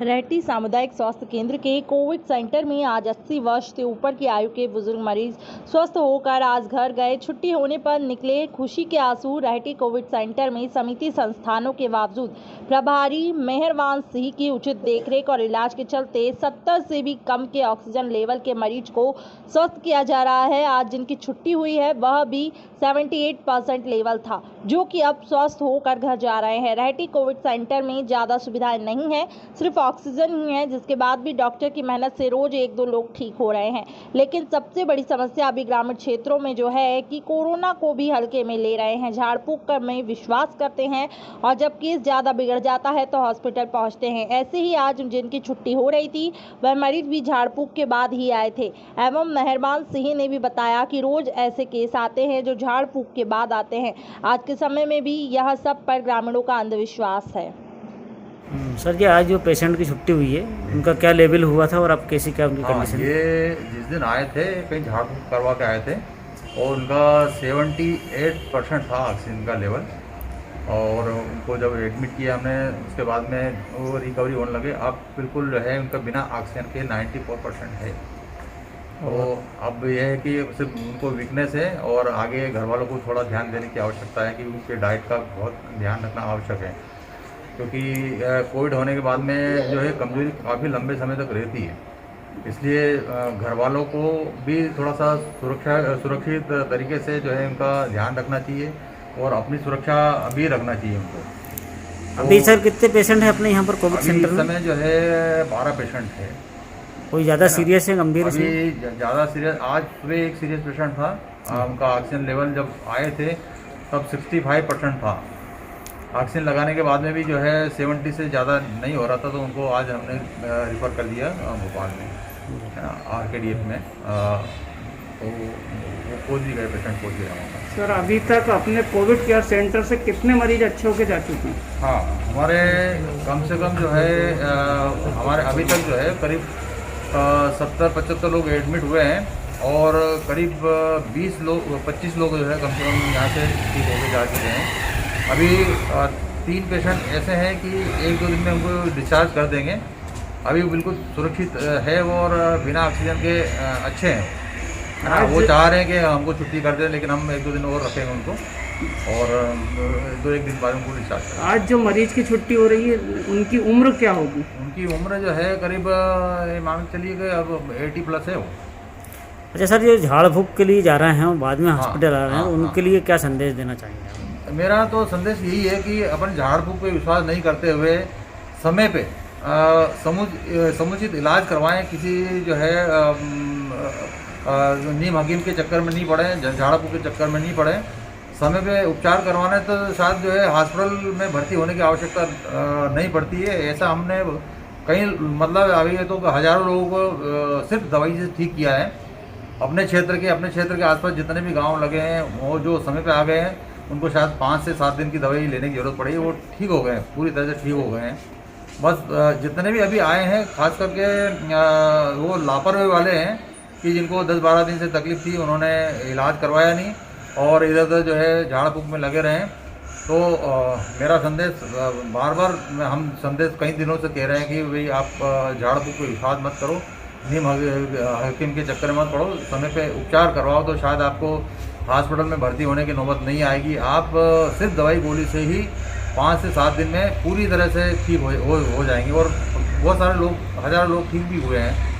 रहटी सामुदायिक स्वास्थ्य केंद्र के कोविड सेंटर में आज 80 वर्ष से ऊपर की आयु के बुजुर्ग मरीज स्वस्थ होकर आज घर गए। छुट्टी होने पर निकले खुशी के आंसू। रहटी कोविड सेंटर में समिति संस्थानों के बावजूद प्रभारी मेहरबान सिंह की उचित देखरेख और इलाज के चलते 70 से भी कम के ऑक्सीजन लेवल के मरीज को स्वस्थ किया जा रहा है। आज जिनकी छुट्टी हुई है वह भी 78% लेवल था, जो कि अब स्वस्थ होकर घर जा रहे हैं। रहटी कोविड सेंटर में ज़्यादा सुविधाएं नहीं है, सिर्फ ऑक्सीजन ही है, जिसके बाद भी डॉक्टर की मेहनत से रोज 1-2 लोग ठीक हो रहे हैं। लेकिन सबसे बड़ी समस्या अभी ग्रामीण क्षेत्रों में जो है कि कोरोना को भी हल्के में ले रहे हैं, झाड़ फूंक में विश्वास करते हैं और जब केस ज़्यादा बिगड़ जाता है तो हॉस्पिटल पहुंचते हैं। ऐसे ही आज जिनकी छुट्टी हो रही थी वह मरीज भी झाड़ फूंक के बाद ही आए थे। एवं मेहरबान सिंह ने भी बताया कि रोज ऐसे केस आते हैं जो झाड़ फूंक के बाद आते हैं। आज के समय में भी यह सब पर ग्रामीणों का अंधविश्वास है। सर जी, आज जो पेशेंट की छुट्टी हुई है उनका क्या लेवल हुआ था और अब कैसी क्या उनकी कंडीशन? ये जिस दिन आए थे कहीं झाड़ फूंक करवा के आए थे और उनका 78% था ऑक्सीजन का लेवल, और उनको जब एडमिट किया हमने उसके बाद में वो रिकवरी होने लगे। अब बिल्कुल जो है उनका बिना ऑक्सीजन के 94% है। तो अब यह है कि सिर्फ उनको वीकनेस है और आगे घर वालों को थोड़ा ध्यान देने की आवश्यकता है कि उनके डाइट का बहुत ध्यान रखना आवश्यक है, क्योंकि कोविड होने के बाद में जो है कमजोरी काफ़ी लंबे समय तक रहती है। इसलिए घर वालों को भी थोड़ा सा सुरक्षित तरीके से जो है उनका ध्यान रखना चाहिए और अपनी सुरक्षा भी रखना चाहिए उनको। अभी सर कितने पेशेंट हैं अपने यहाँ पर कोविड सेंटर में? इस समय जो है 12 पेशेंट है। कोई ज़्यादा सीरियस है, गंभीर है? अभी ज़्यादा सीरियस, आज सुबह एक सीरियस पेशेंट था। उनका ऑक्सीजन लेवल जब आए थे तब 65% था। ऑक्सीजन लगाने के बाद में भी जो है 70 से ज़्यादा नहीं हो रहा था, तो उनको आज हमने रिफ़र कर दिया भोपाल में RKDF में। तो वो पहुँच भी गए, पेशेंट पहुँच गया वहाँ। सर, अभी तक अपने कोविड केयर सेंटर से कितने मरीज अच्छे होके जा चुके हैं? हाँ, हमारे कम से कम जो है हमारे अभी तक जो है करीब 70-75 लोग एडमिट हुए हैं और करीब 25 लोग जो है कम से कम यहाँ से ठीक होकर जा चुके हैं। अभी 3 पेशेंट ऐसे हैं कि 1-2 दिन में उनको डिस्चार्ज कर देंगे। अभी बिल्कुल सुरक्षित है और बिना ऑक्सीजन के अच्छे हैं। वो चाह रहे हैं कि हमको छुट्टी कर दें, लेकिन हम 1-2 दिन और रखेंगे उनको और 2-1 दिन बाद उनको डिस्चार्ज करेंगे। आज जो मरीज की छुट्टी हो रही है उनकी उम्र क्या होगी? उनकी उम्र जो है करीब मान चलिए कि अब 80+ है वो। अच्छा सर, ये झाड़ फूंक के लिए जा रहे हैं और बाद में हॉस्पिटल आ रहे हैं, उनके लिए क्या संदेश देना चाहेंगे? मेरा तो संदेश यही है कि अपन झाड़ फूंक पे विश्वास नहीं करते हुए समय पे समुचित इलाज करवाएं। किसी जो है नीम हकीम के चक्कर में नहीं पड़े, झाड़ फूंक के चक्कर में नहीं पड़े। समय पे उपचार करवाना है तो शायद जो है हॉस्पिटल में भर्ती होने की आवश्यकता नहीं पड़ती है। ऐसा हमने कई मतलब अभी तो हज़ारों लोगों को सिर्फ दवाई से ठीक किया है। अपने क्षेत्र के आसपास जितने भी गांव लगे हैं वो जो समय पे आ गए हैं उनको शायद 5 से 7 दिन की दवाई लेने की ज़रूरत पड़ी, वो ठीक हो गए हैं, पूरी तरह से ठीक हो गए हैं। बस जितने भी अभी आए हैं खास करके वो लापरवाही वाले हैं कि जिनको 10-12 दिन से तकलीफ थी, उन्होंने इलाज करवाया नहीं और इधर उधर जो है झाड़ फूंक में लगे रहे। तो मेरा संदेश बार हम संदेश कई दिनों से कह रहे हैं कि भाई आप झाड़ फूंक पे विश्वास मत करो, नीम हकीम के चक्कर में मत पड़ो, समय पे उपचार करवाओ तो शायद आपको हॉस्पिटल में भर्ती होने की नौबत नहीं आएगी। आप सिर्फ दवाई गोली से ही 5 से 7 दिन में पूरी तरह से ठीक हो जाएंगे और बहुत सारे लोग, हज़ारों लोग ठीक भी हुए हैं।